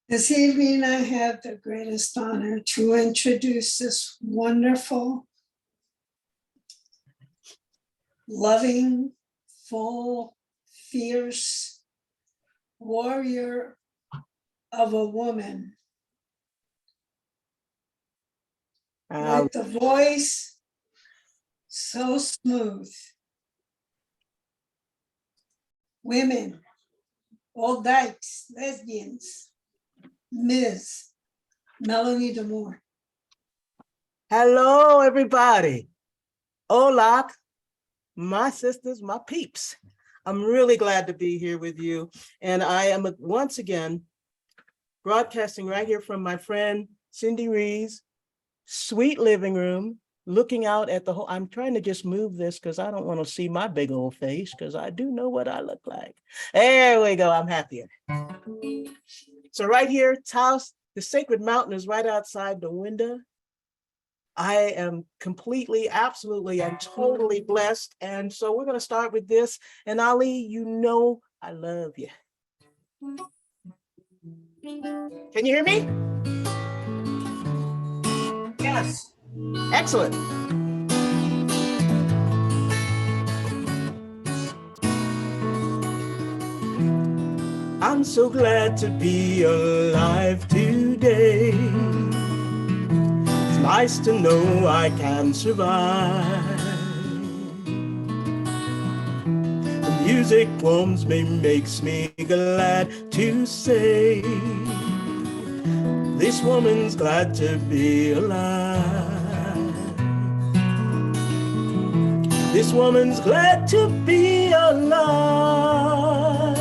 This evening, I have the greatest honor to introduce this wonderful, loving, full, fierce warrior of a woman with the voice so smooth. Women, old dykes, lesbians, Ms. Melanie DeMore. Hello, everybody. OLOC, my sisters, my peeps. I'm really glad to be here with you. And I am once again broadcasting right here from my friend Cindy Ree's sweet living room, looking out at the whole. I'm trying to just move this because I don't want to see my big old face because I do know what I look like. There we go. I'm happier. So right here, Taos, the sacred mountain is right outside the window. I am completely, absolutely, and totally blessed. And so we're going to start with this. And Ali, you know I love you. Can you hear me? Yes. Excellent. I'm so glad to be alive today. It's nice to know I can survive. The music warms me, makes me glad to say this woman's glad to be alive. This woman's glad to be alive.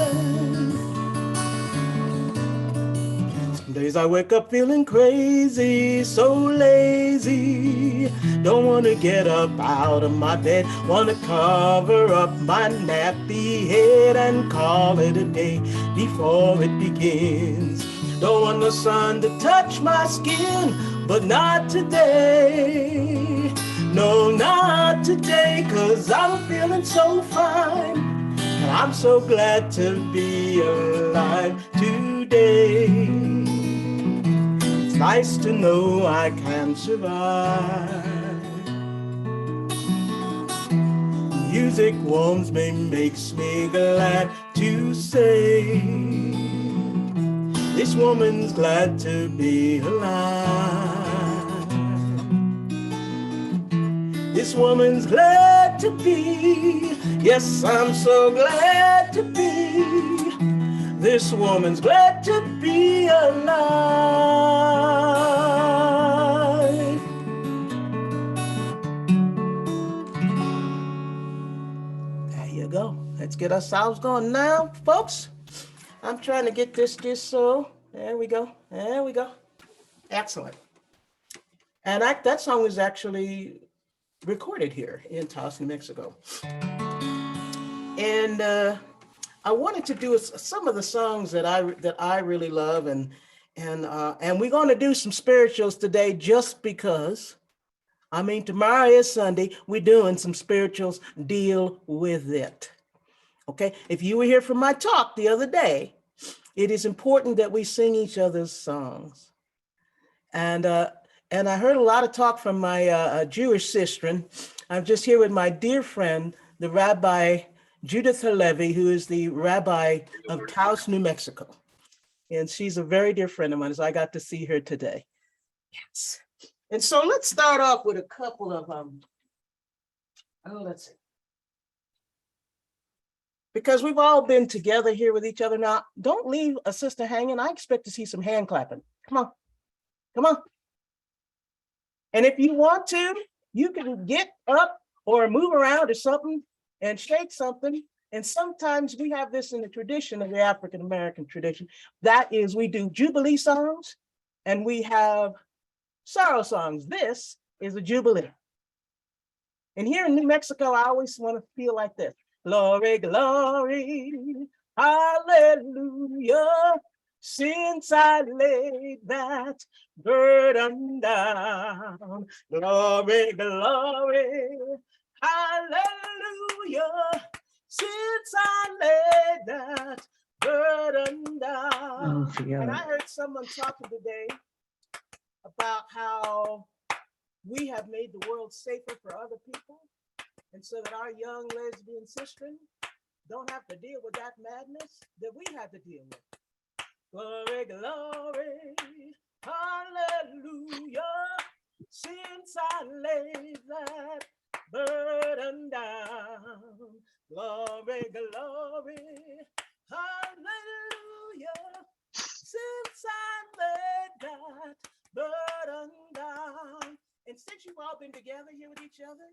Some days I wake up feeling crazy, so lazy. Don't want to get up out of my bed. Want to cover up my nappy head and call it a day before it begins. Don't want the sun to touch my skin, but not today. No, not today, 'cause I'm feeling so fine. And I'm so glad to be alive today. It's nice to know I can survive. Music warms me, makes me glad to say this woman's glad to be alive. This woman's glad to be. Yes, I'm so glad to be. This woman's glad to be alive. There you go. Let's get ourselves going now, folks. I'm trying to get this just so. There we go. There we go. Excellent. And that song was actually recorded here in Taos, New Mexico. And I wanted to do some of the songs that I really love, and we're going to do some spirituals today just because. I mean, tomorrow is Sunday. We're doing some spirituals. Deal with it. Okay. If you were here for my talk the other day, it is important that we sing each other's songs. And I heard a lot of talk from my Jewish sister. I'm just here with my dear friend, the Rabbi Judith Halevi, who is the rabbi of Taos, New Mexico. And she's a very dear friend of mine, so I got to see her today. Yes. And so let's start off with a couple of, let's see. Because we've all been together here with each other now. Don't leave a sister hanging. I expect to see some hand clapping. Come on. Come on. And if you want to, you can get up or move around or something and shake something. And sometimes we have this in the tradition of the African-American tradition. That is, we do Jubilee songs and we have sorrow songs. This is a Jubilee. And here in New Mexico, I always want to feel like this. Glory, glory, hallelujah. Since I laid that burden down, glory, glory, hallelujah. Since I laid that burden down. And I heard someone talking today about how we have made the world safer for other people, and so that our young lesbian sisters don't have to deal with that madness that we had to deal with. Glory, glory, hallelujah, since I laid that burden down. Glory, glory, hallelujah, since I laid that burden down. And since you've all been together here with each other,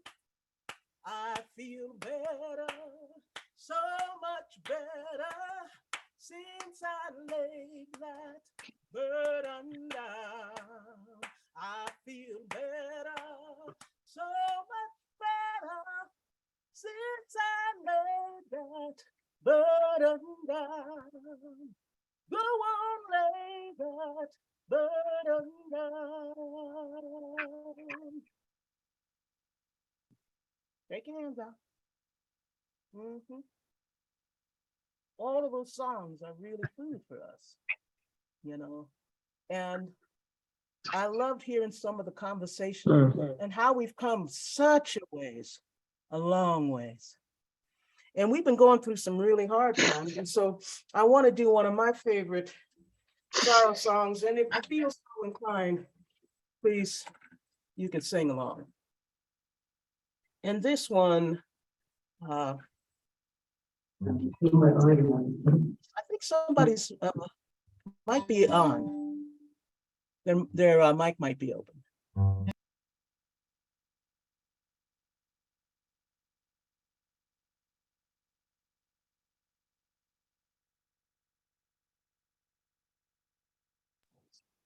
I feel better, so much better, since I laid that burden down. I feel better, so much better, since I laid that burden down. Go on, lay that burden down. Take your hands out. All of those songs are really food for us, you know. And I loved hearing some of the conversation and how we've come such a ways, a long ways. And we've been going through some really hard times. And so I want to do one of my favorite sorrow songs. And if you feel so inclined, please, you can sing along. And this one, I think somebody's might be on. Their mic might be open.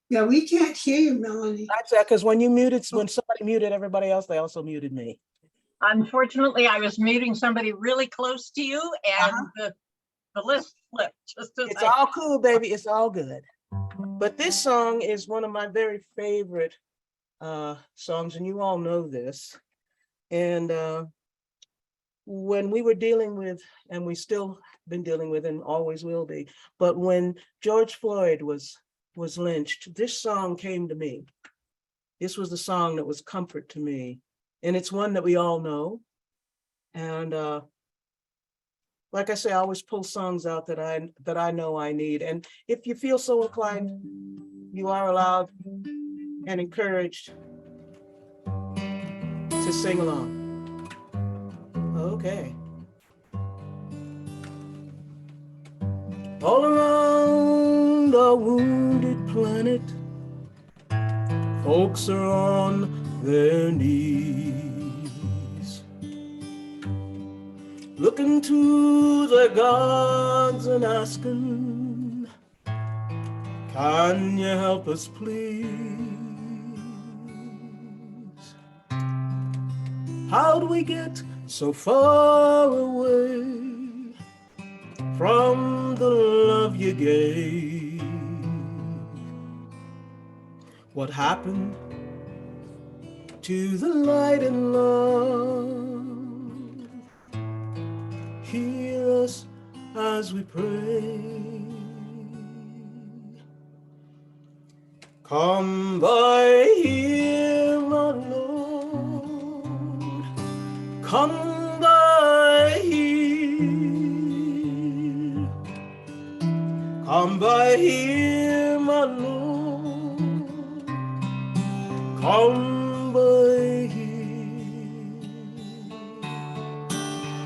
Yeah, we can't hear you, Melanie. That's because when somebody muted everybody else, they also muted me. Unfortunately, I was muting somebody really close to you, and the list flipped. It's all cool, baby. It's all good. But this song is one of my very favorite songs, and you all know this. And when we were dealing with, and we still been dealing with, and always will be, but when George Floyd was lynched, this song came to me. This was the song that was comfort to me. And it's one that we all know. And like I say, I always pull songs out that I know I need. And if you feel so inclined, you are allowed and encouraged to sing along. Okay. All around our wounded planet, folks are on their knees, looking to their gods and asking, can you help us please? How do we get so far away from the love you gave? What happened to the light and love? Hear us as we pray. Come by here, my Lord. Come by here. Come by here, my Lord. Come by here.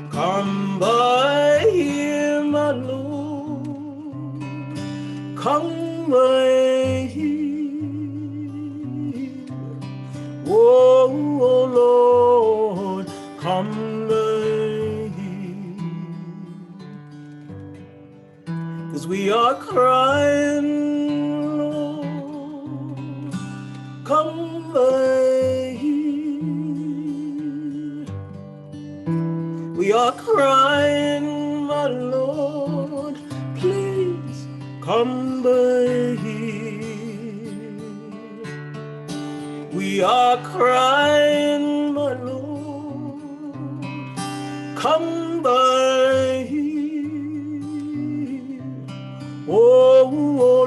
Come by here, my Lord. Come by here. Oh, oh Lord, come by here. 'Cause we are crying, Lord, come by here. We are crying, my Lord, please come by here. We are crying, my Lord, come by here. Oh, oh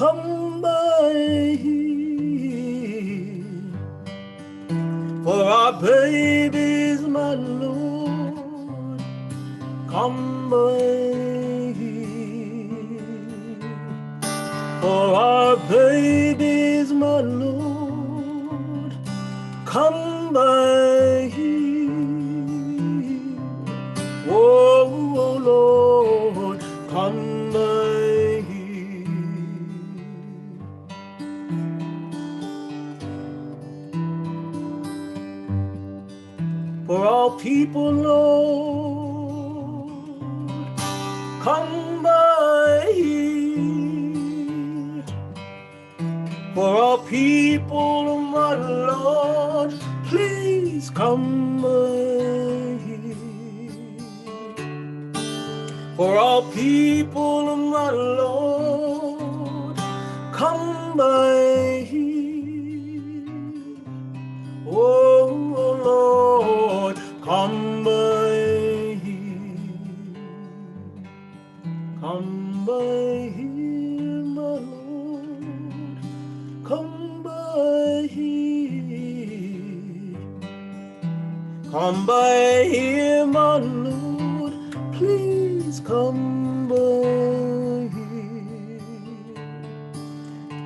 come by here. For our babies, my Lord, come by here. For our babies, my Lord, come by here. Oh, Lord, come by here. For all people, Lord, come by here. For all people, my Lord, please come by here. For all people, my Lord, come by here. Oh, Lord, come by here. Come by here, my Lord. Come by here. Come by here, my Lord. Please come by here.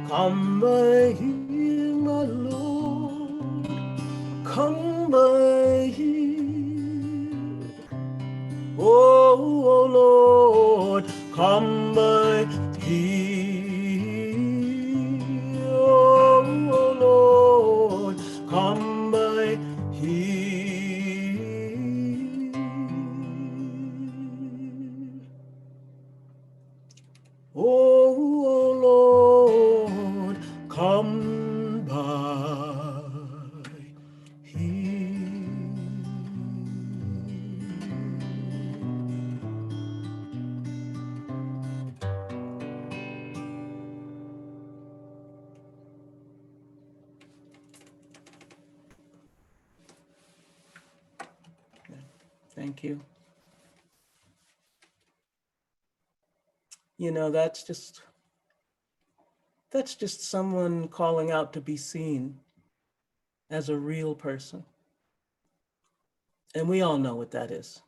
Come by here, my Lord. Come by here. Oh, Lord, come by here. Oh, Lord, come by here. Oh, Lord, come by here. Thank you. You know, that's just someone calling out to be seen as a real person. And we all know what that is.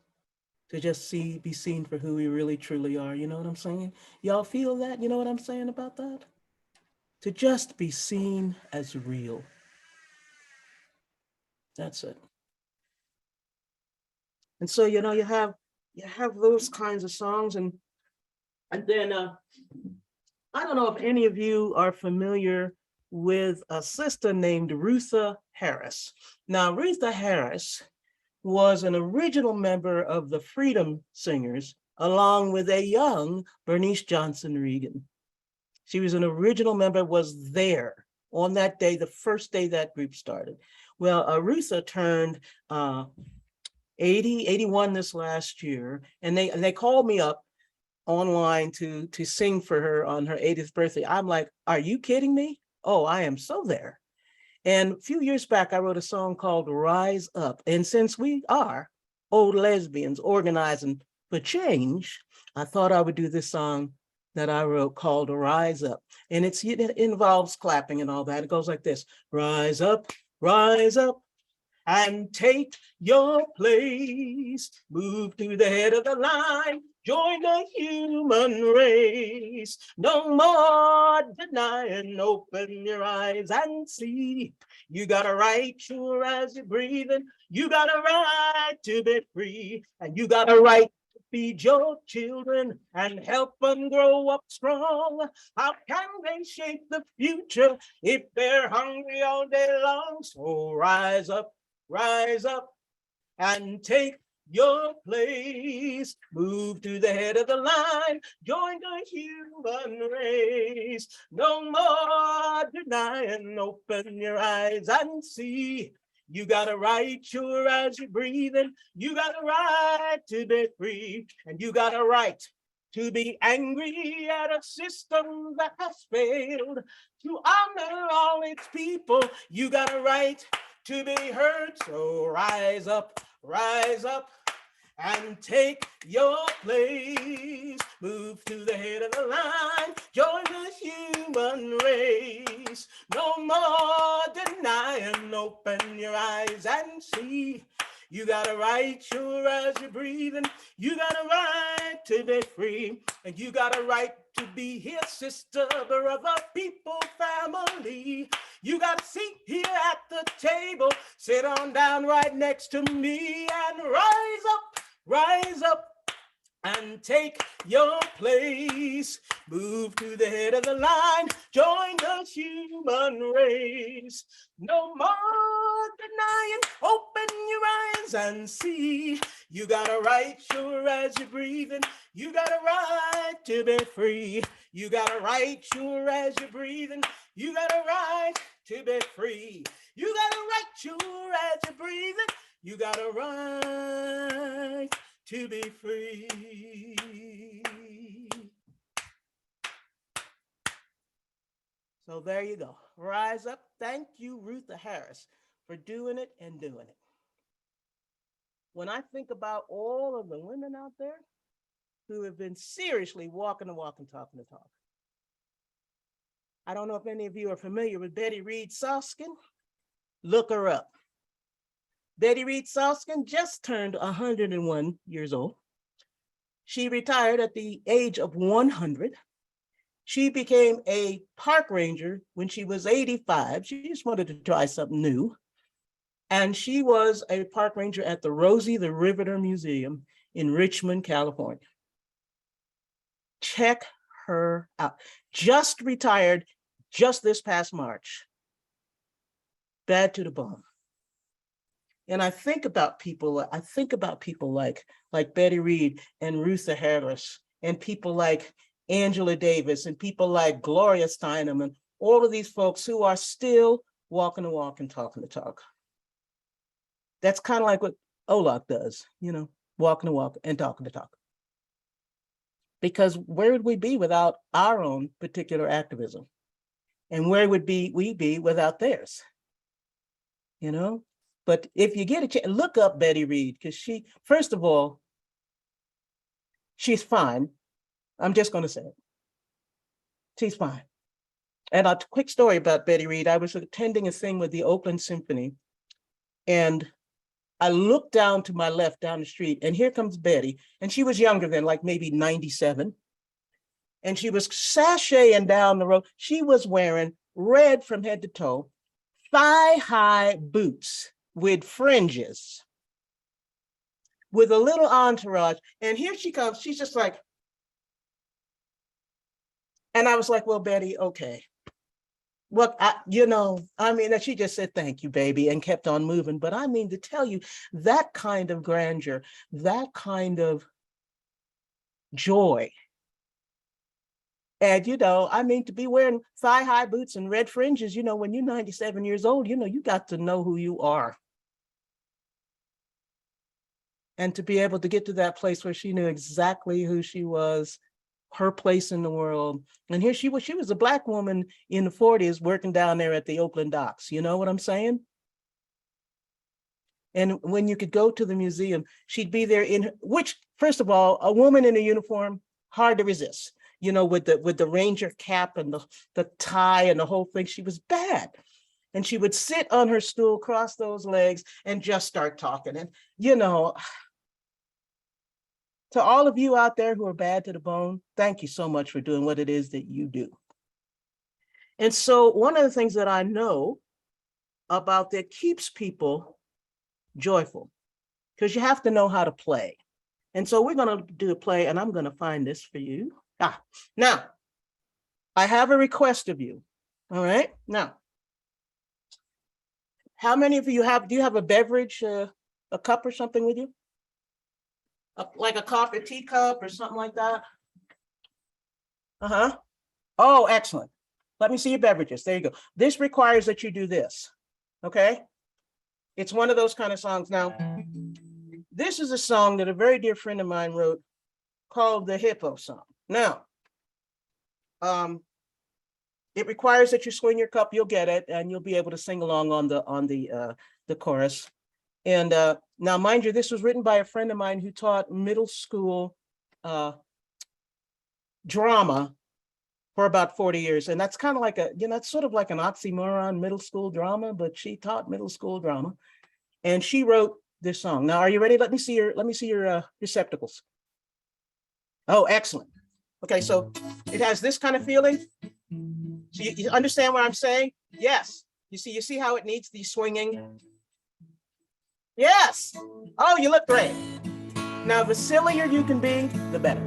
To just be seen for who we really truly are. You know what I'm saying? Y'all feel that? You know what I'm saying about that? To just be seen as real. That's it. And so, you know, you have those kinds of songs, and then I don't know if any of you are familiar with a sister named Rutha Harris. Now, Rutha Harris was an original member of the Freedom Singers, along with a young Bernice Johnson Reagan. She was an original member, was there on that day, the first day that group started. Well, Rutha turned 81 this last year, and they called me up online to sing for her on her 80th birthday. I'm like, are you kidding me? Oh, I am so there. And a few years back, I wrote a song called Rise Up. And since we are old lesbians organizing for change, I thought I would do this song that I wrote called Rise Up. And it involves clapping and all that. It goes like this: rise up, and take your place. Move to the head of the line. Join the human race. No more denying. Open your eyes and see. You got a right, sure as you're breathing. You got a right to be free. And you got a right to feed your children and help them grow up strong. How can they shape the future if they're hungry all day long? So rise up, and take your place. Move to the head of the line. Join the human race. No more denying. Open your eyes and see. You got a right, sure as you're breathing. You got a right to be free. And you got a right to be angry at a system that has failed to honor all its people. You got a right to be heard. So rise up, and take your place. Move to the head of the line. Join the human race. No more denying, open your eyes and see. You got a right, sure as you're breathing. You got a right to be free. And you got a right to be here, sister, brother, people, family. You got a seat here at the table. Sit on down right next to me and rise up and take your place. Move to the head of the line. Join the human race. No more denying. Open your eyes and see. You got a right, sure as you're breathing. You got a right to be free. You got a right, sure as you're breathing. You got a right to be free. You got a right, sure as you're breathing. You got a right to be free. So there you go. Rise up. Thank you, Rutha Harris, for doing it and doing it. When I think about all of the women out there who have been seriously walking the walk and talking the talk, I don't know if any of you are familiar with Betty Reed Soskin. Look her up. Betty Reed Soskin just turned 101 years old. She retired at the age of 100. She became a park ranger when she was 85. She just wanted to try something new. And she was a park ranger at the Rosie the Riveter Museum in Richmond, California. Check her out. Just retired just this past March. Bad to the bone. And I think about people like Betty Reed and Rutha Harris and people like Angela Davis and people like Gloria Steinem and all of these folks who are still walking the walk and talking the talk. That's kind of like what OLOC does, you know, walking the walk and talking the talk. Because where would we be without our own particular activism? And where would we be without theirs? You know? But if you get a chance, look up Betty Reed, because she, first of all, she's fine. I'm just going to say it. She's fine. And a quick story about Betty Reed. I was attending a thing with the Oakland Symphony, and I looked down to my left down the street, and here comes Betty. And she was younger than, like maybe 97. And she was sashaying down the road. She was wearing red from head to toe, thigh-high boots with fringes, with a little entourage. And here she comes. She's just like, and I was like, well, Betty, okay. Well, and she just said, thank you, baby, and kept on moving. But I mean, to tell you, that kind of grandeur, that kind of joy. And, to be wearing thigh-high boots and red fringes, when you're 97 years old, you got to know who you are. And to be able to get to that place where she knew exactly who she was, her place in the world. And here she was a Black woman in the 40s working down there at the Oakland docks. You know what I'm saying? And when you could go to the museum, she'd be there which, first of all, a woman in a uniform, hard to resist, with the ranger cap and the tie and the whole thing. She was bad. And she would sit on her stool, cross those legs, and just start talking. And, to all of you out there who are bad to the bone, thank you so much for doing what it is that you do. And so one of the things that I know about that keeps people joyful, because you have to know how to play. And so we're going to do a play, and I'm going to find this for you. Now, I have a request of you. All right. Now, how many of you do you have a beverage, a cup or something with you? Like a coffee teacup or something like that? Oh, excellent. Let me see your beverages. There you go. This requires that you do this. Okay. It's one of those kind of songs. Now, this is a song that a very dear friend of mine wrote called the Hippo Song. Now, it requires that you swing your cup. You'll get it, and you'll be able to sing along on the chorus. And now, mind you, this was written by a friend of mine who taught middle school drama for about 40 years. And that's kind of like it's sort of like an oxymoron middle school drama, but she taught middle school drama. And she wrote this song. Now, are you ready? Let me see your receptacles. Oh, excellent. Okay, so it has this kind of feeling. So you understand what I'm saying? Yes. You see how it needs the swinging? Yes. Oh, you look great. Now, the sillier you can be, the better.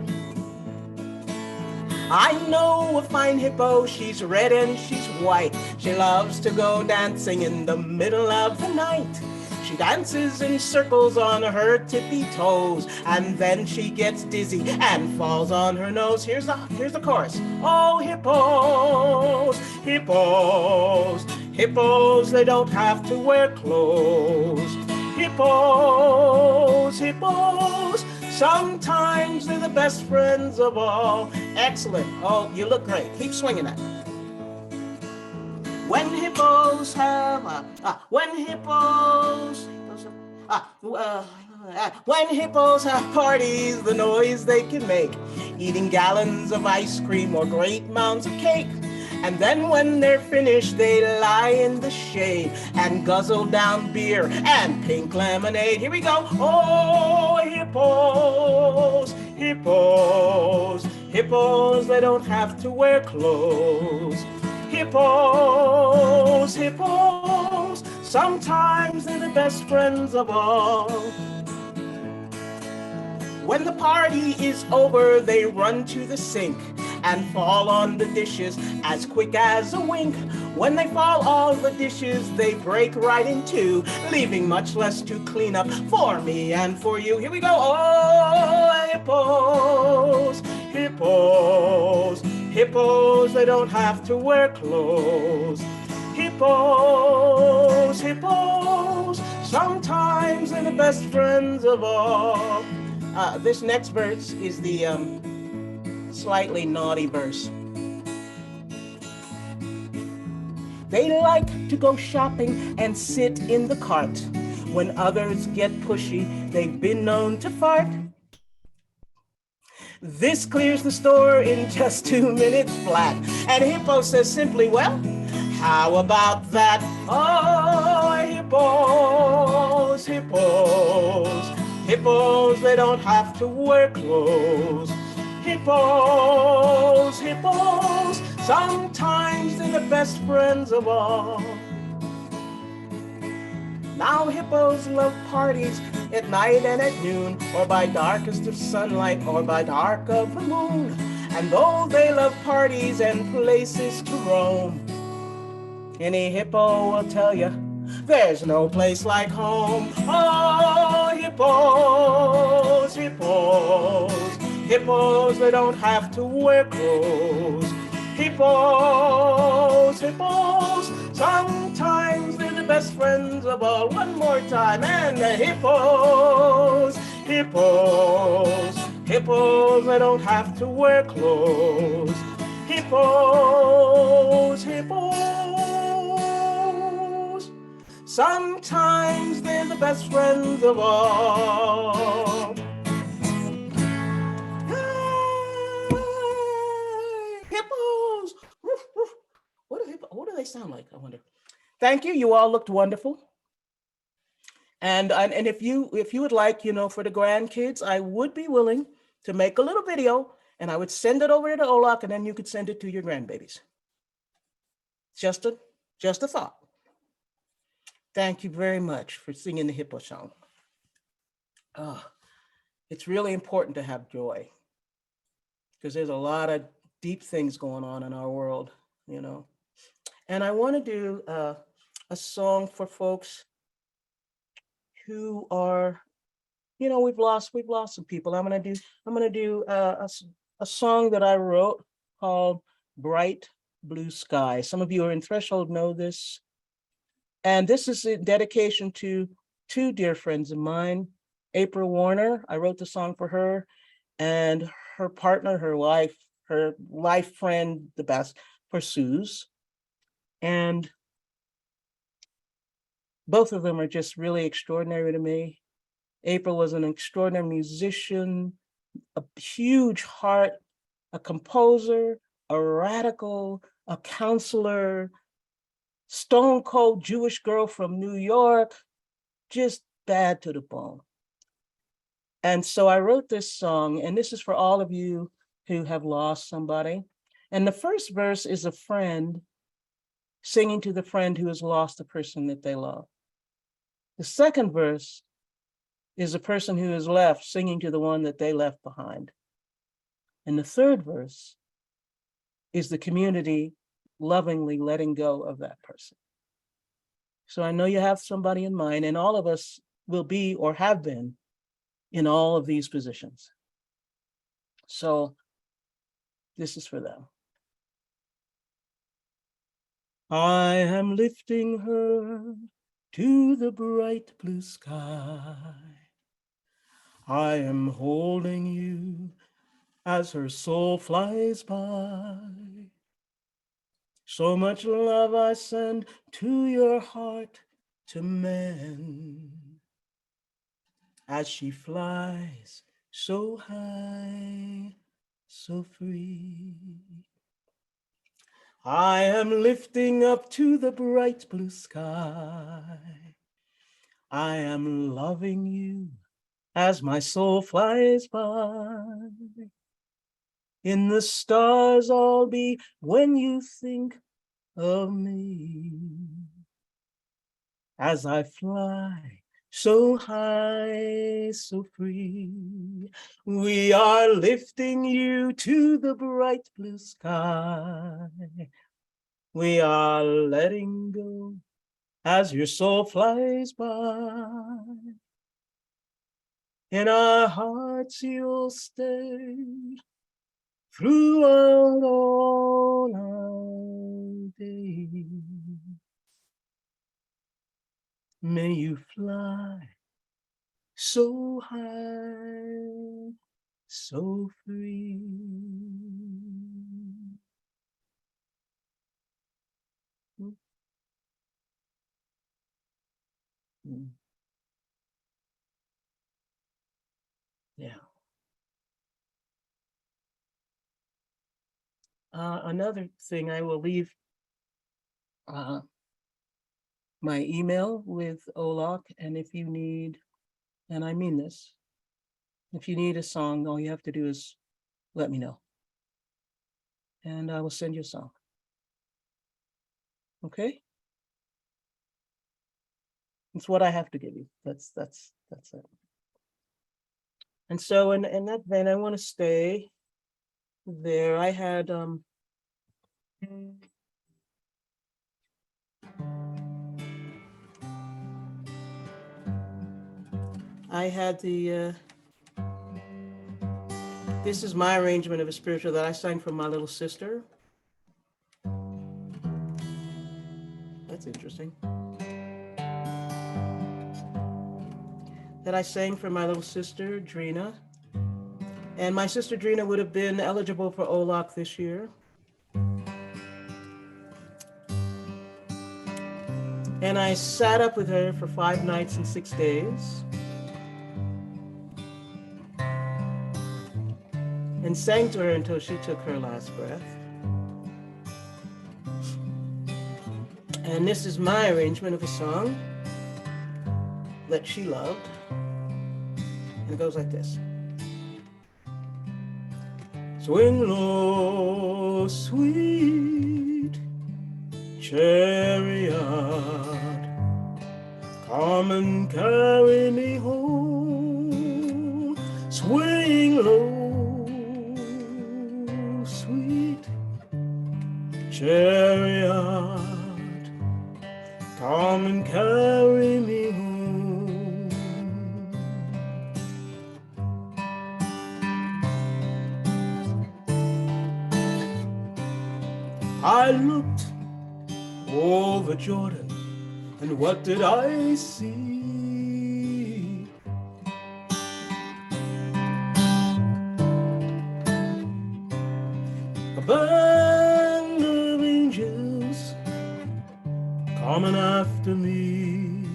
I know a fine hippo, she's red and she's white. She loves to go dancing in the middle of the night. She dances in circles on her tippy toes, and then she gets dizzy and falls on her nose. Here's the chorus. Oh, hippos, hippos, hippos, they don't have to wear clothes. Hippos, hippos, sometimes they're the best friends of all. Excellent. Oh, you look great. Keep swinging that. When hippos have parties, the noise they can make, eating gallons of ice cream or great mounds of cake. And then when they're finished, they lie in the shade and guzzle down beer and pink lemonade. Here we go. Oh, hippos, hippos, hippos, they don't have to wear clothes. Hippos, hippos, sometimes they're the best friends of all. When the party is over, they run to the sink and fall on the dishes as quick as a wink. When they fall, all the dishes they break right in two, leaving much less to clean up for me and for you. Here we go. Oh, hippos, hippos, hippos, they don't have to wear clothes. Hippos, hippos, sometimes they're the best friends of all. This next verse is the slightly naughty verse. They like to go shopping and sit in the cart. When others get pushy, they've been known to fart. This clears the store in just 2 minutes flat. And Hippo says simply, well, how about that? Oh, hippos, hippos, hippos, they don't have to wear clothes. Hippos, hippos, sometimes they're the best friends of all. Now hippos love parties at night and at noon, or by darkest of sunlight, or by dark of the moon. And though they love parties and places to roam, any hippo will tell you there's no place like home. Oh, hippos, hippos, hippos, they don't have to wear clothes. Hippos, hippos, sometimes they're the best friends of all. One more time, and the hippos, hippos, hippos, they don't have to wear clothes. Hippos, hippos, sometimes they're the best friends of all. Hippos! What do they sound like, I wonder? Thank you. You all looked wonderful. And if you would like, for the grandkids, I would be willing to make a little video, and I would send it over to the OLOC, and then you could send it to your grandbabies. Just a thought. Thank you very much for singing the hippo song. It's really important to have joy, because there's a lot of deep things going on in our world, And I want to do a song for folks who are, we've lost some people. I'm gonna do a song that I wrote called "Bright Blue Sky." Some of you are in Threshold know this, and this is a dedication to two dear friends of mine, April Warner. I wrote the song for her, and her partner, her life friend, the best, for Suze. And both of them are just really extraordinary to me. April was an extraordinary musician, a huge heart, a composer, a radical, a counselor, stone cold Jewish girl from New York, just bad to the bone. And so I wrote this song, and this is for all of you who have lost somebody. And the first verse is a friend singing to the friend who has lost a person that they love. The second verse is a person who is left singing to the one that they left behind. And the third verse is the community lovingly letting go of that person. So I know you have somebody in mind, and all of us will be or have been in all of these positions. So this is for them. I am lifting her to the bright blue sky. I am holding you as her soul flies by. So much love I send to your heart to mend as she flies so high, so free. I am lifting up to the bright blue sky. I am loving you as my soul flies by. In the stars I'll be when you think of me. As I fly so high, so free, we are lifting you to the bright blue sky. We are letting go as your soul flies by. In our hearts you'll stay throughout all our days. May you fly so high, so free. Yeah. Another thing, I will leave my email with OLOC, and if you need, and I mean this, if you need a song, all you have to do is let me know, and I will send you a song. Okay? It's what I have to give you. That's it. And so in that vein, I want to stay there. I had this is my arrangement of a spiritual that I sang for my little sister. That's interesting. That I sang for my little sister, Drina. And my sister Drina would have been eligible for OLOC this year. And I sat up with her for 5 nights and 6 days. And sang to her until she took her last breath. And this is my arrangement of a song that she loved. And it goes like this. Swing low, sweet chariot, come and carry me home. Swing low, sweet chariot, come and carry me home. I looked over Jordan, and what did I see? A band of angels coming after me.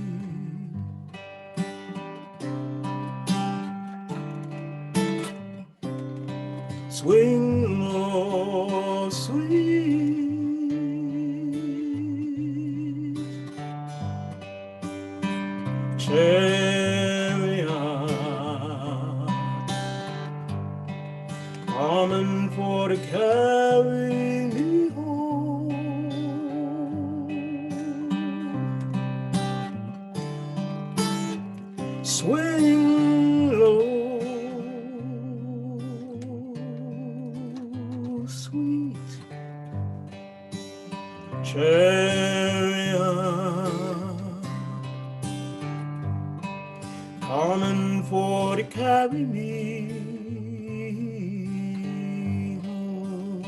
Swing low, sweet chariot coming for to carry me home. Swing low, sweet chariot coming for to carry me home.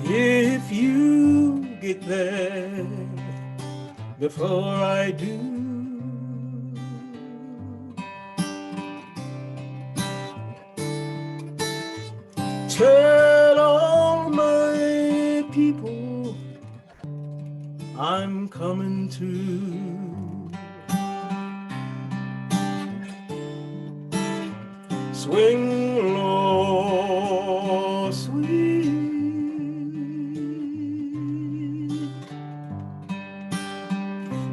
If you get there before I do, tell all my people I'm coming to. Swing low, sweet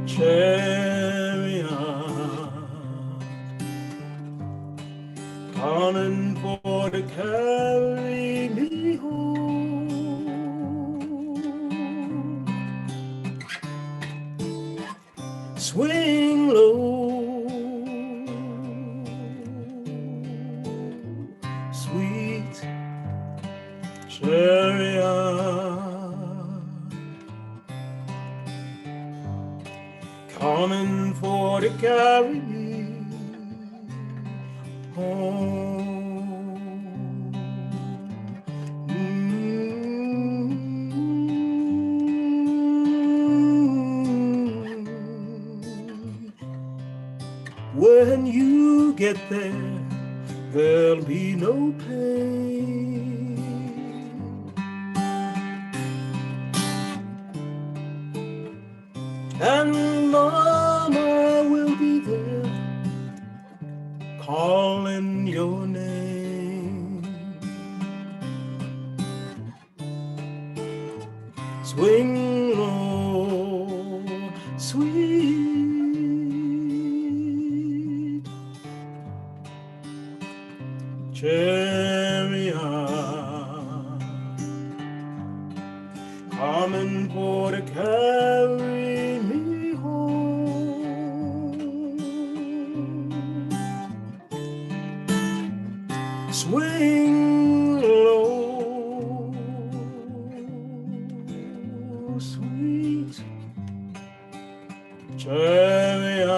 chariot coming for to carry me home. Swing low, sweet chariot coming for to carry me home. When you get there, there'll be no pain. And Mama will be there calling your name. Swing low, sweet chariot coming for to carry me home. Swing low, sweet chariot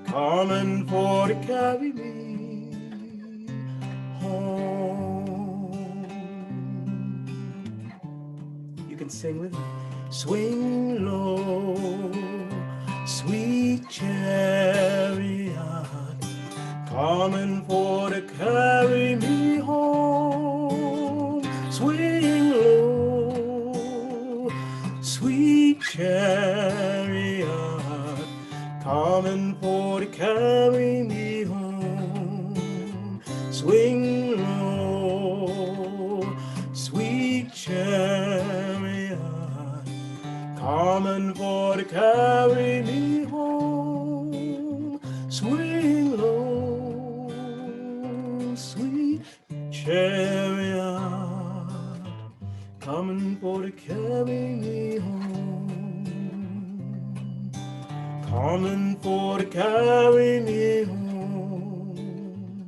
coming for to carry me home. You can sing with me. Swing low, sweet chariot coming for to carry me home. Swing low, sweet chariot coming for to carry me home. Swing low, sweet chariot coming for to carry me home. Swing low, sweet chariot coming for to carry me home. Coming for to carry me home.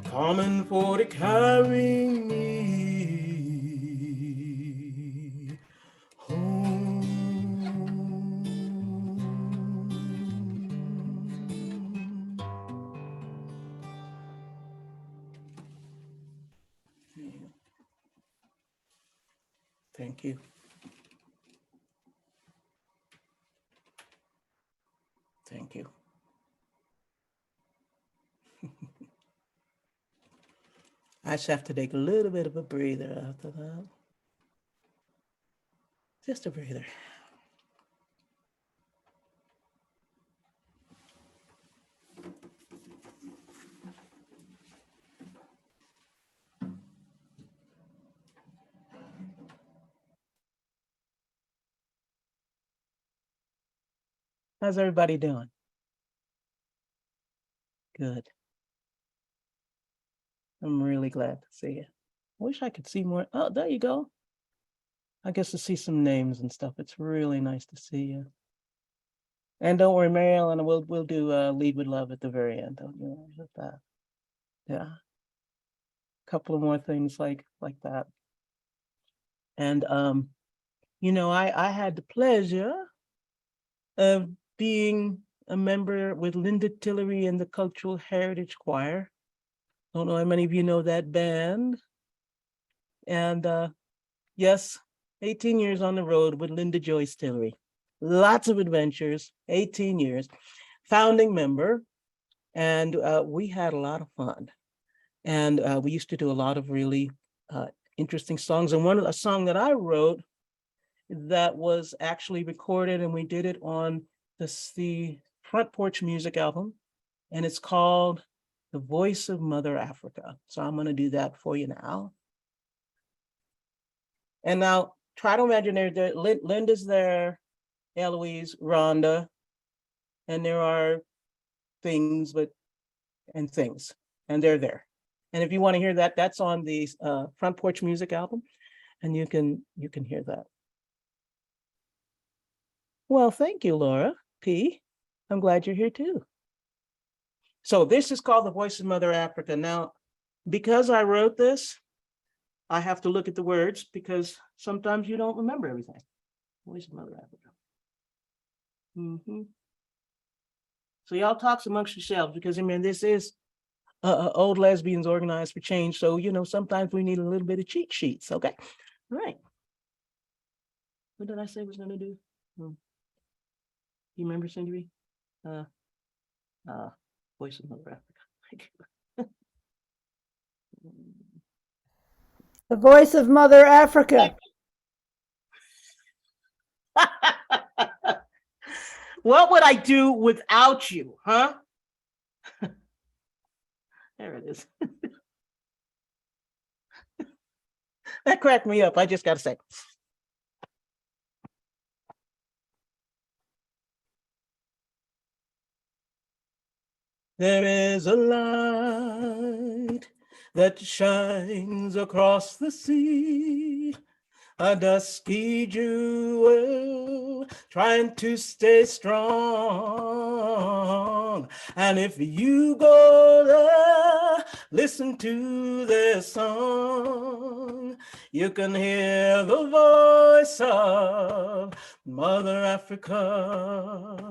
Coming for to carry me home. Thank you. Thank you. I just have to take a little bit of a breather after that. Just a breather. How's everybody doing? Good. I'm really glad to see you. I wish I could see more. Oh, there you go. I guess to see some names and stuff. It's really nice to see you. And don't worry, Mary Ellen, we'll do Lead with Love at the very end. Don't you worry about that. Yeah. A couple of more things like that. And I had the pleasure of being a member with Linda Tillery in the Cultural Heritage Choir. Don't know how many of you know that band. And yes, 18 years on the road with Linda Joyce Tillery. Lots of adventures, 18 years, founding member. And we had a lot of fun. And we used to do a lot of really interesting songs. And a song that I wrote that was actually recorded, and we did it on the Front Porch Music album, and it's called The Voice of Mother Africa. So I'm going to do that for you now. And now try to imagine Linda's there, Eloise, Rhonda, and there are things, and they're there. And if you want to hear that, that's on the Front Porch Music album, and you can hear that. Well, thank you, Laura P. I'm glad you're here too. So this is called The Voice of Mother Africa. Now, because I wrote this, I have to look at the words because sometimes you don't remember everything. Voice of Mother Africa. So y'all talk amongst yourselves because, I mean, this is old lesbians organized for change. So, sometimes we need a little bit of cheat sheets. Okay. All right. What did I say I was going to do? You remember, Cindy? Voice of Mother Africa. The Voice of Mother Africa. What would I do without you, huh? There it is. That cracked me up, I just got to say. There is a light that shines across the sea, a dusky jewel trying to stay strong. And if you go there, listen to their song, you can hear the voice of Mother Africa.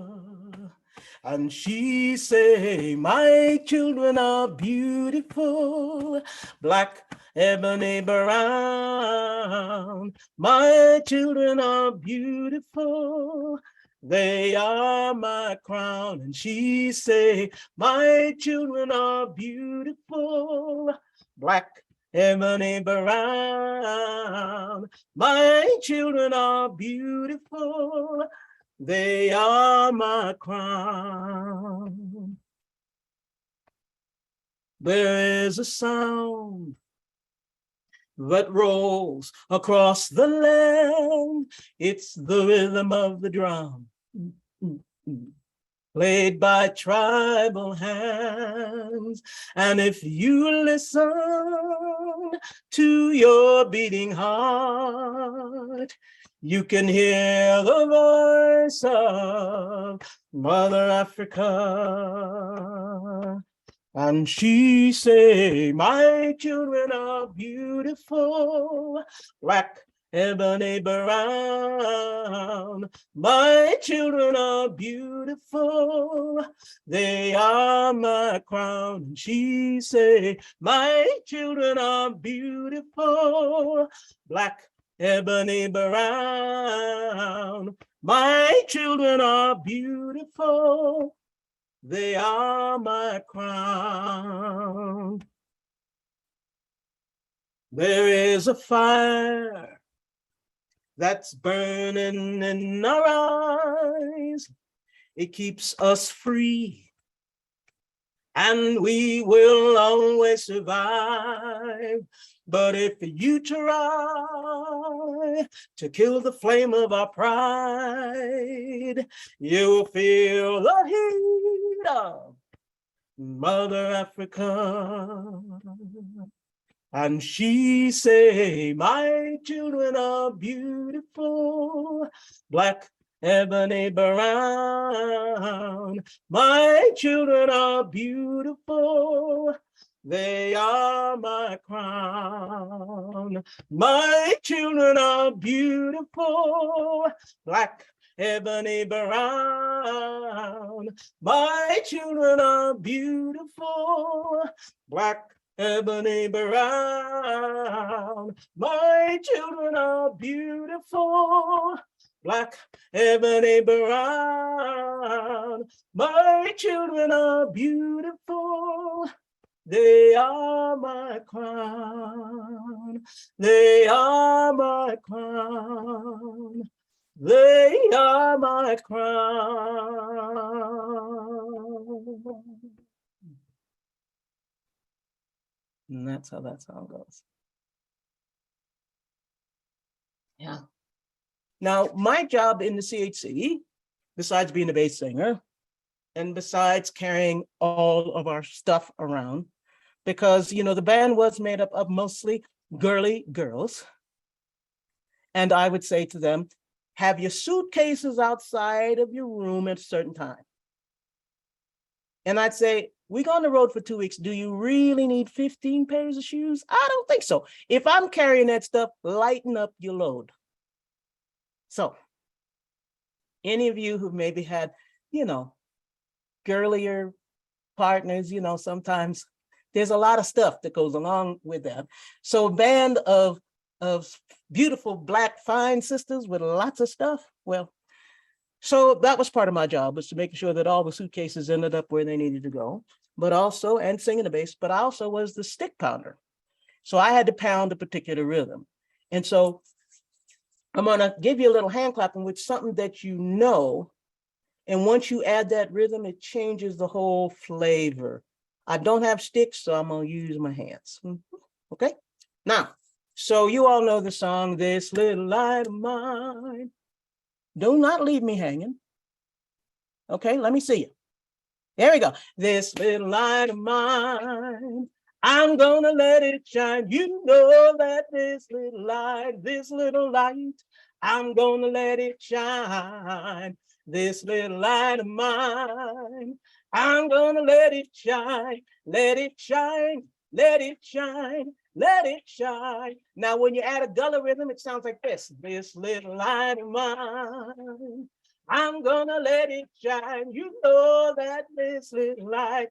And she say, my children are beautiful, black, ebony, brown. My children are beautiful, they are my crown. And she say, my children are beautiful, black, ebony, brown. My children are beautiful, they are my crown. There is a sound that rolls across the land. It's the rhythm of the drum, played by tribal hands. And if you listen to your beating heart, you can hear the voice of Mother Africa. And she say, my children are beautiful, black, ebony, brown. My children are beautiful, they are my crown. And she say, my children are beautiful, black, ebony, brown. My children are beautiful, they are my crown. There is a fire that's burning in our eyes. It keeps us free, and we will always survive. But if you try to kill the flame of our pride, light, you'll feel the heat of Mother Africa. And she say, my children are beautiful, black, ebony, brown. My children are beautiful. They are my crown. My children are beautiful, black, ebony, brown. My children are beautiful, black, ebony, brown. My children are beautiful, black, ebony, brown. My children are beautiful. They are my crown. They are my crown. They are my crown. And that's how that song goes. Yeah. Now, my job in the CHC, besides being a bass singer, and besides carrying all of our stuff around, because, you know, the band was made up of mostly girly girls. And I would say to them, have your suitcases outside of your room at a certain time. And I'd say, we go on the road for 2 weeks. Do you really need 15 pairs of shoes? I don't think so. If I'm carrying that stuff, lighten up your load. So any of you who maybe had, you know, girlier partners, you know, sometimes there's a lot of stuff that goes along with that. So a band of beautiful black fine sisters with lots of stuff. Well, so that was part of my job, was to make sure that all the suitcases ended up where they needed to go, but also, and singing the bass, but I also was the stick pounder. So I had to pound a particular rhythm. And so I'm gonna give you a little hand clapping with something that you know. And once you add that rhythm, it changes the whole flavor. I don't have sticks, so I'm gonna use my hands. Okay, now, so you all know the song, This Little Light of Mine. Do not leave me hanging. Okay, let me see you. There we go. This little light of mine, I'm gonna let it shine. You know that this little light, I'm gonna let it shine. This little light of mine, I'm gonna let it shine, let it shine, let it shine, let it shine. Now, when you add a gullah rhythm, it sounds like this. This little light of mine, I'm gonna let it shine. You know that this little light,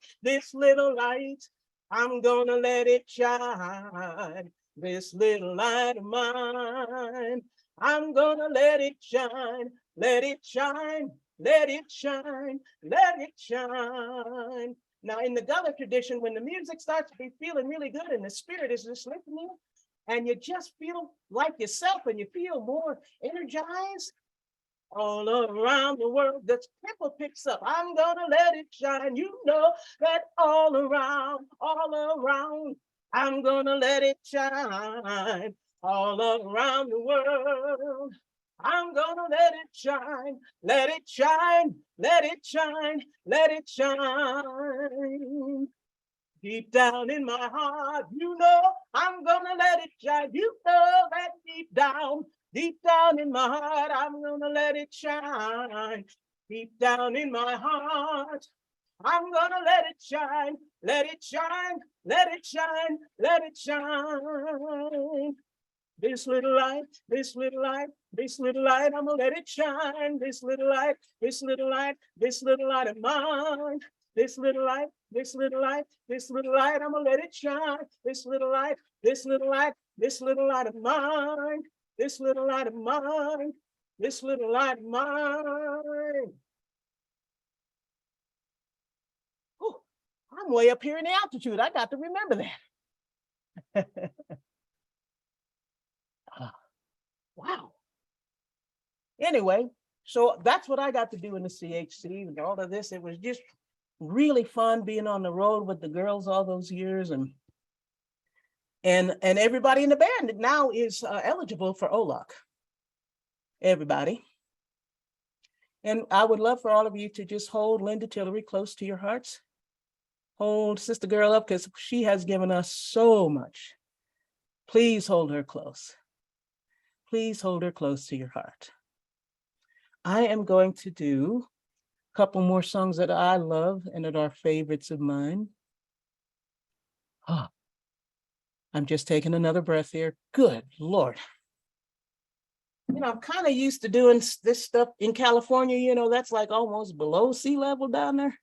I'm gonna let it shine. This little light of mine, I'm gonna let it shine, let it shine, let it shine, let it shine. Now, in the Gullah tradition, when the music starts to be feeling really good and the spirit is just listening, and you just feel like yourself and you feel more energized, all around the world, the tempo picks up. I'm gonna let it shine. You know that all around, I'm gonna let it shine. All around the world, I'm gonna let it shine, let it shine, let it shine, let it shine. Deep down in my heart, you know, I'm gonna let it shine. You know that deep down in my heart, I'm gonna let it shine. Deep down in my heart, I'm gonna let it shine, let it shine, let it shine, let it shine. This little light, this little light, this little light, I'm gonna let it shine. This little light, this little light, this little light of mine. This little light, this little light, this little light, I'm gonna let it shine. This little light, this little light, this little light of mine. This little light of mine, this little light of mine. Ooh, I'm way up here in the altitude. I got to remember that. Wow. Anyway, so that's what I got to do in the CHC and all of this. It was just really fun being on the road with the girls all those years, and everybody in the band now is eligible for OLOC. Everybody. And I would love for all of you to just hold Linda Tillery close to your hearts. Hold Sister Girl up because she has given us so much. Please hold her close. Please hold her close to your heart. I am going to do a couple more songs that I love and that are favorites of mine. Oh, I'm just taking another breath here. Good Lord. You know, I'm kind of used to doing this stuff in California, you know, that's like almost below sea level down there.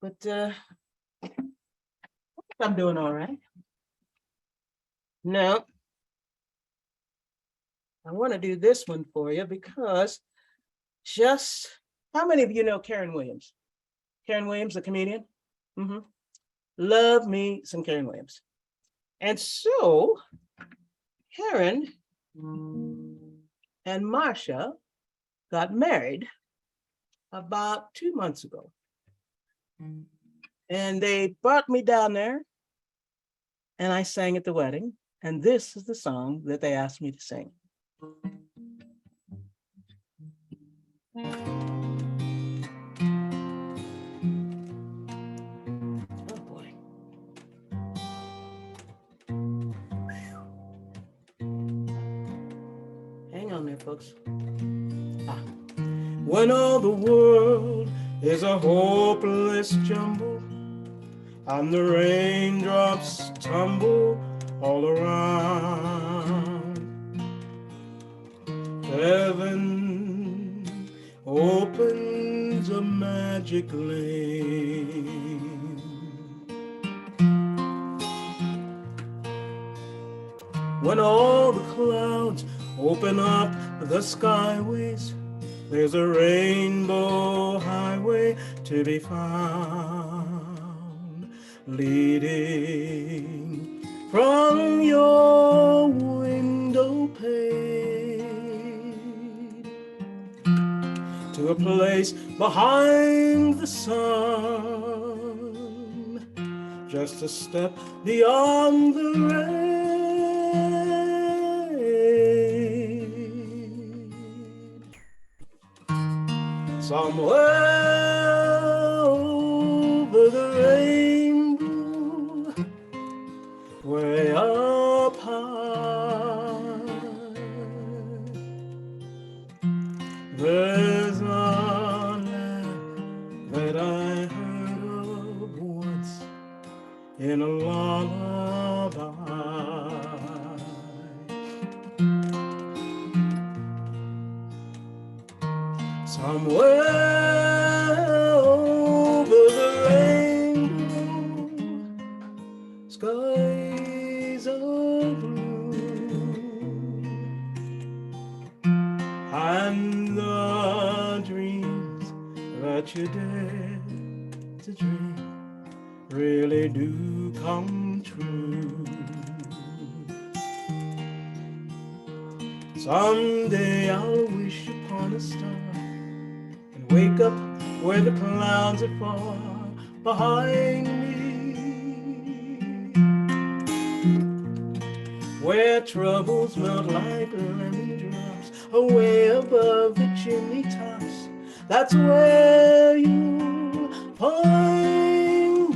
But I think I'm doing all right. Now, I want to do this one for you because how many of you know Karen Williams? Karen Williams, the comedian? Mm-hmm. Love me some Karen Williams. And so, Karen and Marsha got married about 2 months ago. And they brought me down there and I sang at the wedding. And this is the song that they asked me to sing. Oh boy. Hang on there, folks. When all the world is a hopeless jumble and the raindrops tumble all around, heaven opens a magic lane. When all the clouds open up the skyways, there's a rainbow highway to be found, leading from your window pane to a place behind the sun, just a step beyond the rain. Somewhere over the rainbow, way up high, there's a land that I heard of once in a lullaby. Somewhere over the rainbow, skies are blue, and the dreams that you dare to dream really do come true. Someday I'll wish upon a star and wake up where the clouds are far behind me, where troubles melt like lemon drops away above the chimney tops. That's where you'll find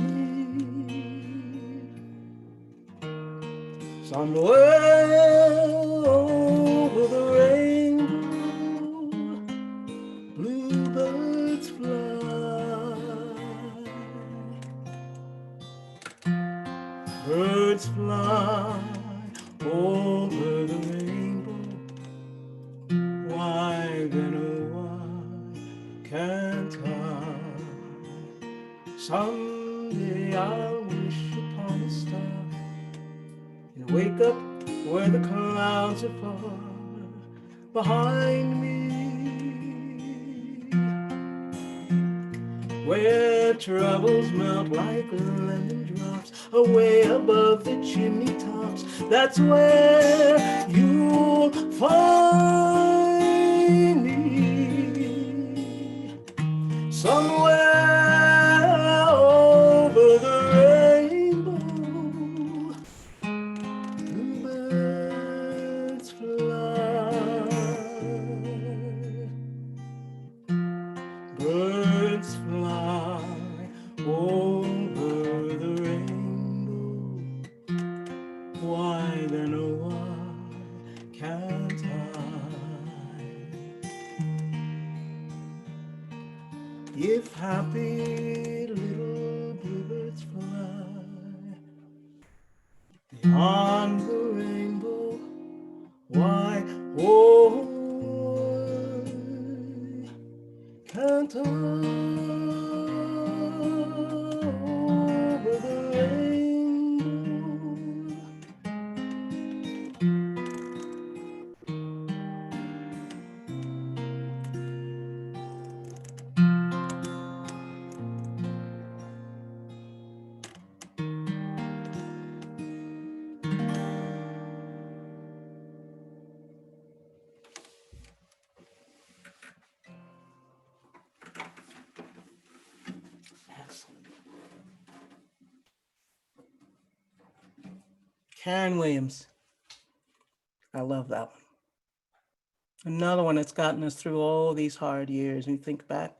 me. Somewhere over the rainbow, bluebirds fly, birds fly over the rainbow. Why then, oh why can't I? Someday I'll wish upon a star and wake up where the clouds are far behind me, where troubles melt like lemon drops away above the chimney tops. That's where you'll find me. Somewhere over the rainbow, bluebirds fly, If happy little bluebirds fly beyond the rainbow, why, oh, can't I over the rainbow? Excellent. Karen Williams. I love that one. Another one that's gotten us through all these hard years. And you think back,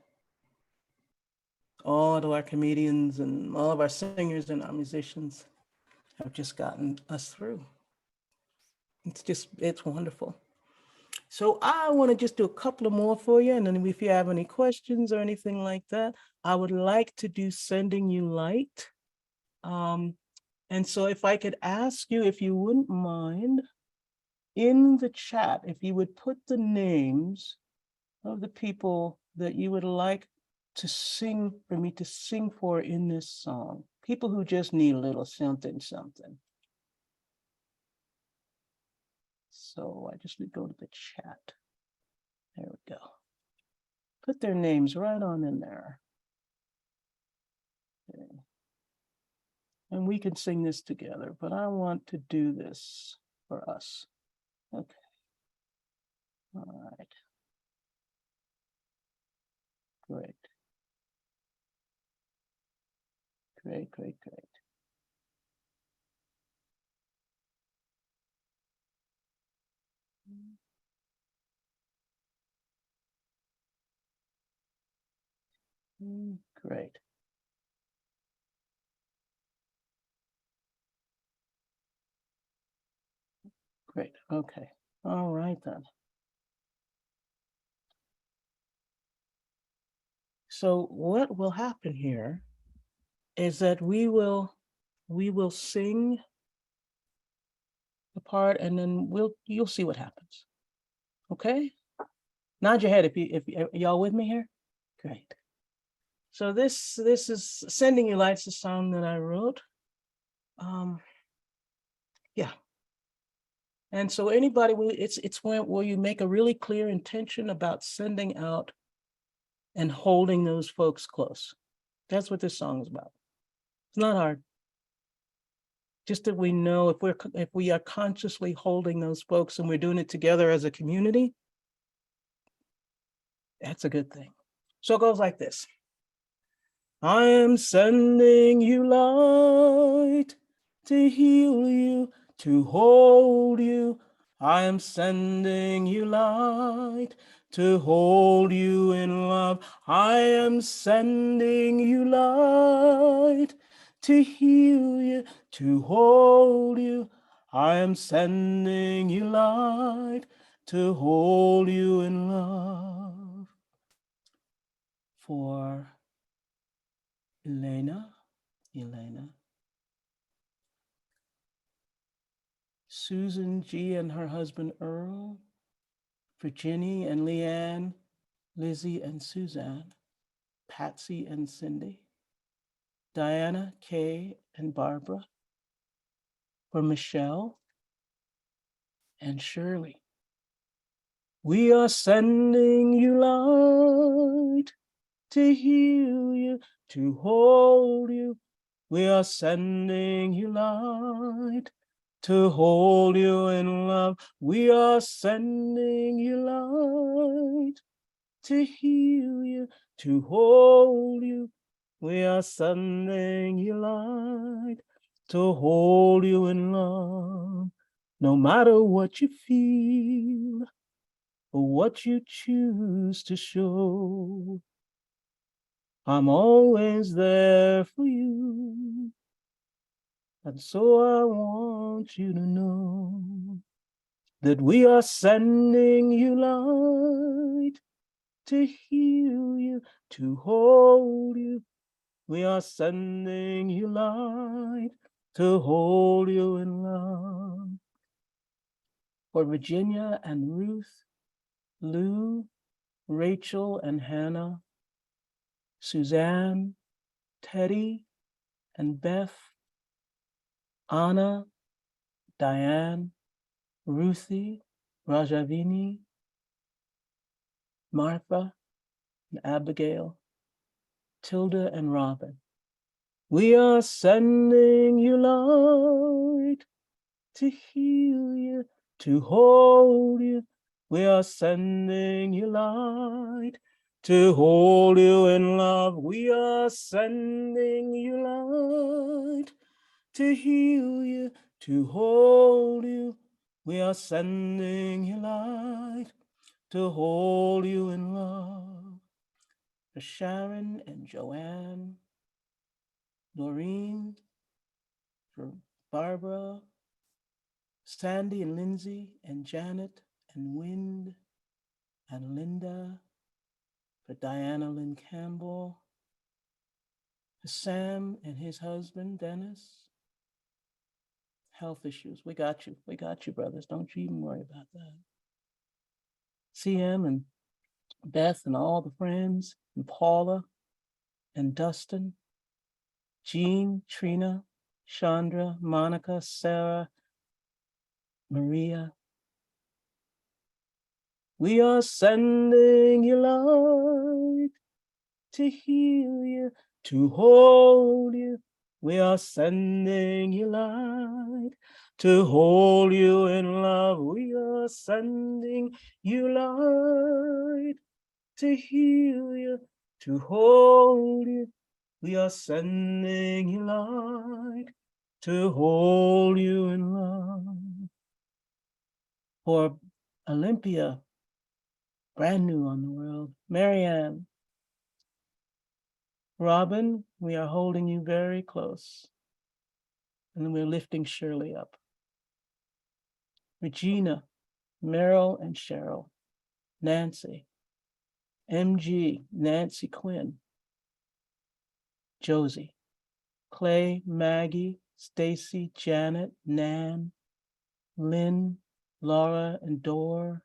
all of our comedians and all of our singers and our musicians have just gotten us through. It's wonderful. So I want to just do a couple of more for you. And then if you have any questions or anything like that, I would like to do Sending You Light. And so if I could ask you, if you wouldn't mind, in the chat, if you would put the names of the people that you would like to sing, for me to sing for in this song. People who just need a little something, something. So I just need to go to the chat. There we go. Put their names right on in there. Okay. And we can sing this together, but I want to do this for us. Okay. All right. Great. Great, great, great. Great. Great. Okay. All right then. So what will happen here is that we will sing the part, and then you'll see what happens. Okay? Nod your head if y'all with me here. Great. So this is Sending You Light's a song that I wrote. Yeah. And so anybody, it's where you make a really clear intention about sending out and holding those folks close. That's what this song is about. It's not hard. Just that we know if we are consciously holding those folks and we're doing it together as a community, that's a good thing. So it goes like this. I am sending you light to heal you, to hold you. I am sending you light to hold you in love. I am sending you light to heal you, to hold you. I am sending you light to hold you in love. For Elena, Susan G. and her husband Earl, Virginia and Leanne, Lizzie and Suzanne, Patsy and Cindy, Diana, Kay, and Barbara, for Michelle and Shirley. We are sending you light to heal you, to hold you. We are sending you light to hold you in love. We are sending you light to heal you, to hold you. We are sending you light to hold you in love. No matter what you feel or what you choose to show, I'm always there for you. And so I want you to know that we are sending you light to heal you, you, to hold you. We are sending you light to hold you in love. For Virginia and Ruth, Lou, Rachel and Hannah, Suzanne, Teddy and Beth, Anna, Diane, Ruthie, Rajavini, Martha and Abigail, Tilda and Robin. We are sending you light to heal you, to hold you. We are sending you light to hold you in love. We are sending you light to heal you, to hold you. We are sending you light to hold you in love. For Sharon and Joanne, Noreen, for Barbara, Sandy and Lindsay and Janet and Wind and Linda, for Diana Lynn Campbell, for Sam and his husband, Dennis. Health issues. We got you, brothers. Don't you even worry about that. CM and Beth and all the friends, and Paula and Dustin, Jean, Trina, Chandra, Monica, Sarah, Maria. We are sending you light to heal you, to hold you. We are sending you light to hold you in love. We are sending you light to heal you, to hold you. We are sending you light to hold you in love. For Olympia, brand new on the world, Marianne, Robin, we are holding you very close. And we're lifting Shirley up. Regina, Meryl and Cheryl, Nancy, MG, Nancy Quinn, Josie, Clay, Maggie, Stacy, Janet, Nan, Lynn, Laura and Dor,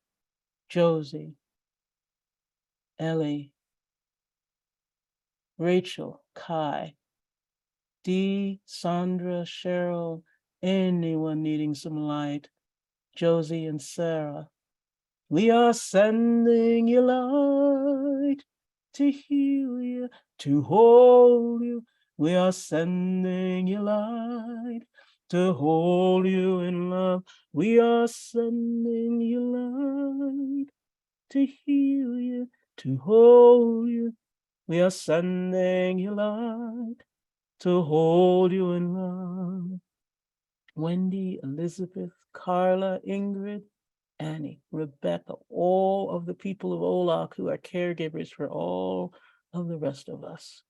Josie, Ellie, Rachel, Kai, Dee, Sandra, Cheryl, anyone needing some light, Josie and Sarah. We are sending you light to heal you, to hold you. We are sending you light to hold you in love. We are sending you light to heal you, to hold you. We are sending you light to hold you in love. Wendy, Elizabeth, Carla, Ingrid, Annie, Rebecca, all of the people of OLOC who are caregivers for all of the rest of us.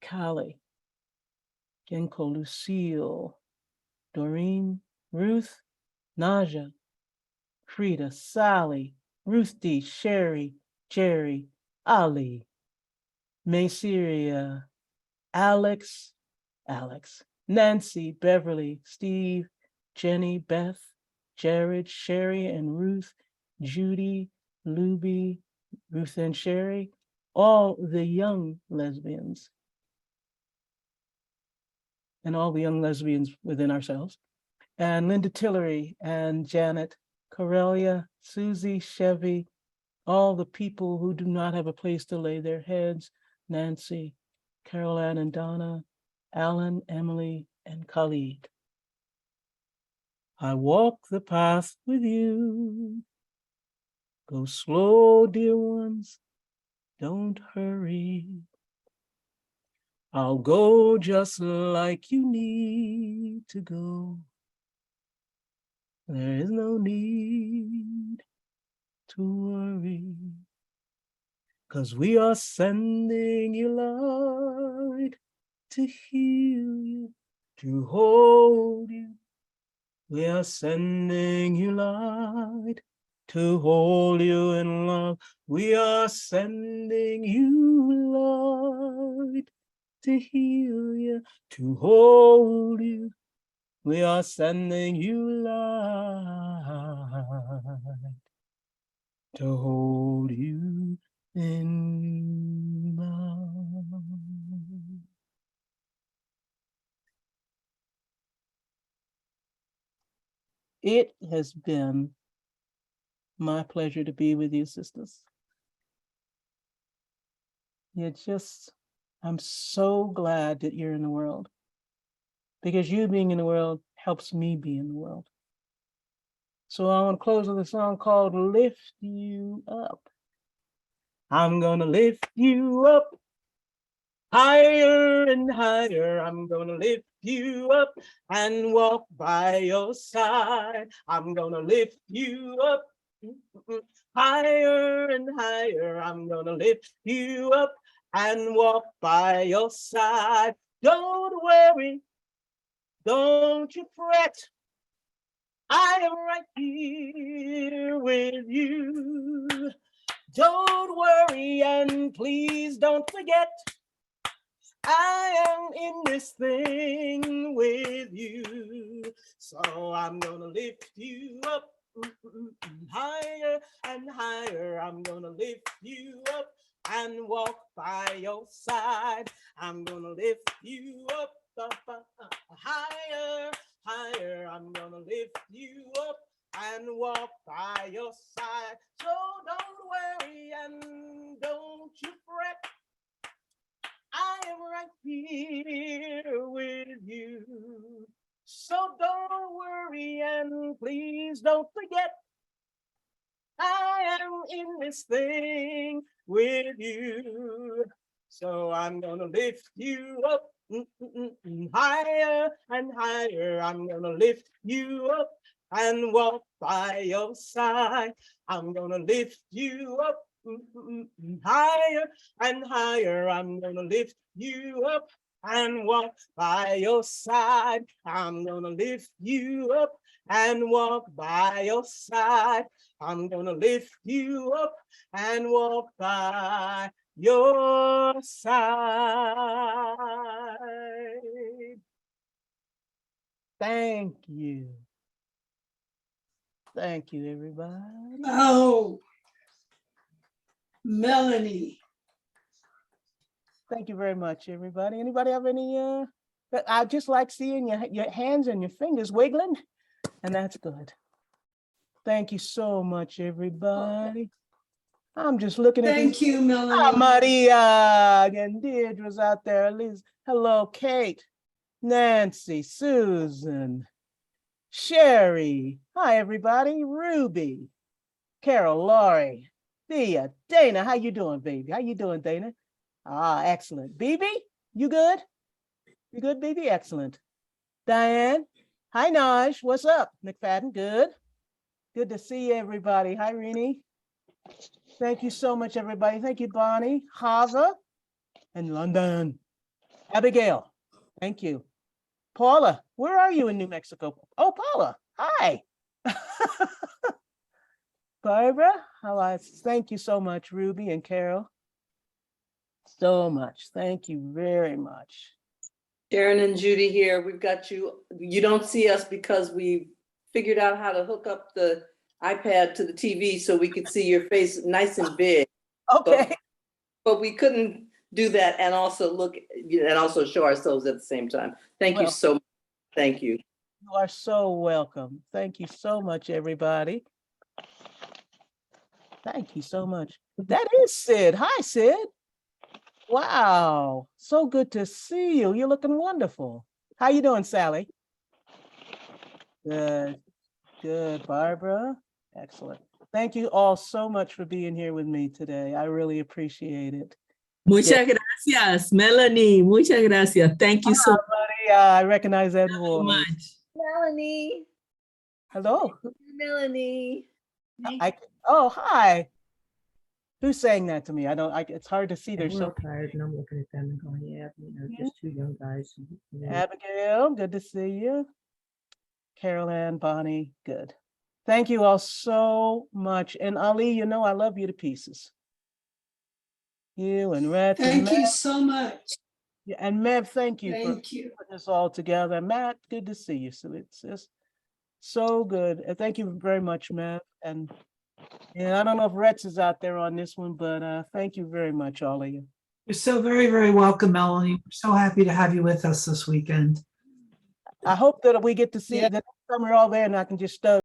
Callie, Genko, Lucille, Doreen, Ruth, Naja, Frida, Sally, Ruth D, Sherry, Jerry, Ali, Mayseria, Alex, Nancy, Beverly, Steve, Jenny, Beth, Jared, Sherry and Ruth, Judy, Luby, Ruth and Sherry, all the young lesbians, and all the young lesbians within ourselves, and Linda Tillery and Janet, Corelia, Susie, Chevy, all the people who do not have a place to lay their heads, Nancy, Carol Ann and Donna, Alan, Emily, and Khalid. I walk the path with you. Go slow, dear ones, don't hurry. I'll go just like you need to go. There is no need to worry, 'cause we are sending you light to heal you, to hold you. We are sending you light to hold you in love. We are sending you light to heal you, to hold you. We are sending you light to hold you in love. It has been my pleasure to be with you, sisters. I'm so glad that you're in the world, because you being in the world helps me be in the world. So I want to close with a song called Lift You Up. I'm gonna lift you up higher and higher. I'm gonna lift you up and walk by your side. I'm gonna lift you up higher and higher. I'm gonna lift you up and walk by your side. Don't worry, don't you fret. I am right here with you. Don't worry and please don't forget, I am in this thing with you. So I'm gonna lift you up higher and higher. I'm gonna lift you up and walk by your side. I'm gonna lift you up, higher, higher. I'm gonna lift you up and walk by your side. So don't worry and don't you fret. I am right here with you. So don't worry and please don't forget, I am in this thing with you. So I'm gonna lift you up higher and higher. I'm gonna lift you up and walk by your side. I'm gonna lift you up higher and higher. I'm gonna lift you up and walk by your side. I'm gonna lift you up and walk by your side. I'm gonna lift you up and walk by your side. Thank you. Thank you, everybody. Oh, Melanie. Thank you very much, everybody. Anybody have any, I just like seeing your hands and your fingers wiggling, and that's good. Thank you so much, everybody. I'm just looking at Thank you, Ah, Melanie. Maria and Deirdre's out there. Liz, hello, Kate, Nancy, Susan, Sherry. Hi, everybody. Ruby, Carol, Laurie, Thea, Dana. How you doing, baby? How you doing, Dana? Ah, excellent. BB, you good? You good, BB? Excellent. Diane. Hi, Naj. What's up? McFadden, good. Good to see everybody. Hi, Rini. Thank you so much, everybody. Thank you, Bonnie, Hava, and London. Abigail, thank you. Paula, where are you in New Mexico? Oh, Paula, hi. Barbara, thank you so much, Ruby and Carol. So much. Thank you very much. Sharon and Judy here. We've got you. You don't see us because we figured out how to hook up the iPad to the TV so we could see your face nice and big. Okay. But we couldn't do that and also show ourselves at the same time. Thank you so much. Thank you. You are so welcome. Thank you so much, everybody. Thank you so much. That is Sid. Hi, Sid. Wow, so good to see you. You're looking wonderful. How you doing, Sally? Good, good. Barbara, excellent. Thank you all so much for being here with me today. I really appreciate it. Muchas gracias, Melanie. Muchas gracias. Thank you so I recognize that voice. much. Melanie. Hello. Melanie. Oh, hi. Who's saying that to me? It's hard to see. They're so tired and I'm looking at them and going, yeah, just two young guys. Abigail, good to see you. Carol Ann, Bonnie, good. Thank you all so much. And Ali, you know I love you to pieces. You and Rhett and Thank you Matt. so much. Yeah, and Mev, thank you for Thank you. putting this all together. Matt, good to see you. So it's just so good. And thank you very much, Mev. And yeah, I don't know if Rhett is out there on this one, but thank you very much, all of you. You're so very, very welcome, Melanie. We're so happy to have you with us this weekend. I hope that we get to see Yeah. the next time we're all there and I can just